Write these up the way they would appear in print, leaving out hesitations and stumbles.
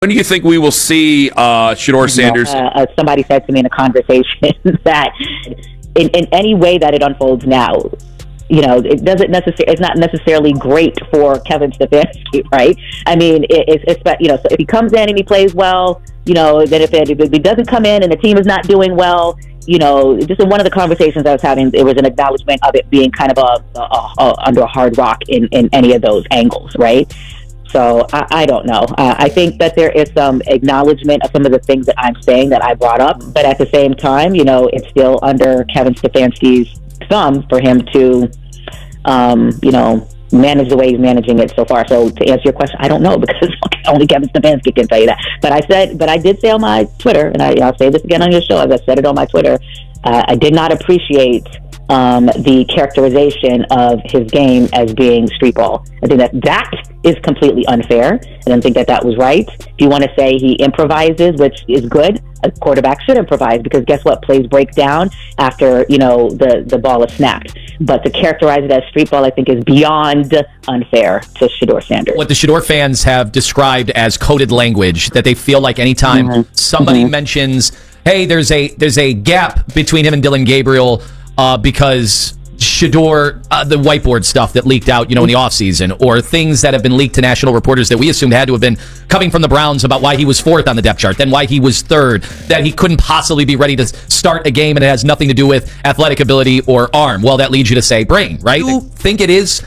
When do you think we will see Shadeur Sanders? Somebody said to me in a conversation that in any way that it unfolds now, it's not necessarily great for Kevin Stefanski, right? I mean, it's so if he comes in and he plays well, then if he doesn't come in and the team is not doing well, just in one of the conversations I was having, it was an acknowledgement of it being kind of under a hard rock in any of those angles, right? So I don't know. I think that there is some acknowledgement of some of the things that I'm saying that I brought up, but at the same time, it's still under Kevin Stefanski's thumb for him to, manage the way he's managing it so far. So to answer your question, I don't know, because only Kevin Stefanski can tell you that. But I did say on my Twitter, and I'll say this again on your show, as I said it on my Twitter, I did not appreciate the characterization of his game as being street ball. I think that is completely unfair. I don't think that was right. If you want to say he improvises, which is good, a quarterback should improvise, because guess what? Plays break down after, the ball is snapped. But to characterize it as street ball, I think, is beyond unfair to Shadeur Sanders. What the Shadeur fans have described as coded language, that they feel like anytime somebody mentions, hey, there's a gap between him and Dylan Gabriel, because Shadeur, the whiteboard stuff that leaked out, in the offseason, or things that have been leaked to national reporters that we assumed had to have been coming from the Browns about why he was fourth on the depth chart, then why he was third, that he couldn't possibly be ready to start a game and it has nothing to do with athletic ability or arm. Well, that leads you to say brain, right? You think it is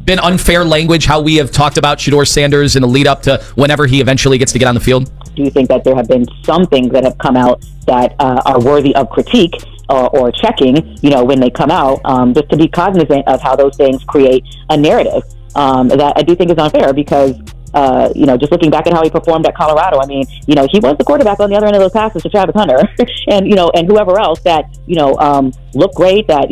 been unfair language how we have talked about Shadeur Sanders in the lead up to whenever he eventually gets to get on the field? Do you think that there have been some things that have come out that are worthy of critique or checking, when they come out, just to be cognizant of how those things create a narrative that I do think is unfair, because just looking back at how he performed at Colorado, I mean, he was the quarterback on the other end of those passes to Travis Hunter and whoever else that, looked great, that,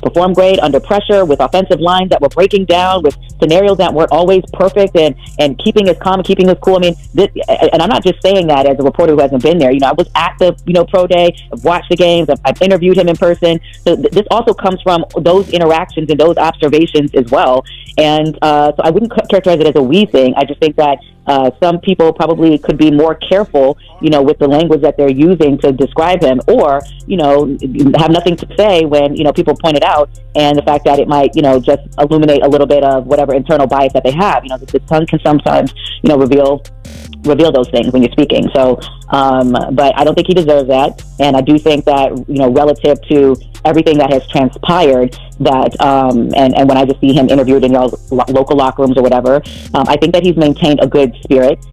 performed great under pressure with offensive lines that were breaking down, with scenarios that weren't always perfect, and keeping us calm and keeping us cool. I mean, and I'm not just saying that as a reporter who hasn't been there. I was at the, pro day, I've watched the games, I've interviewed him in person. So this also comes from those interactions and those observations as well. And so I wouldn't characterize it as a we thing. I just think that some people probably could be more careful, with the language that they're using to describe him, or, have nothing to say when, people point it out, and the fact that it might, just illuminate a little bit of whatever internal bias that they have. The tongue can sometimes, reveal those things when you're speaking. So, but I don't think he deserves that. And I do think that, relative to everything that has transpired, that, and when I just see him interviewed in y'all's local locker rooms or whatever, I think that he's maintained a good spirit.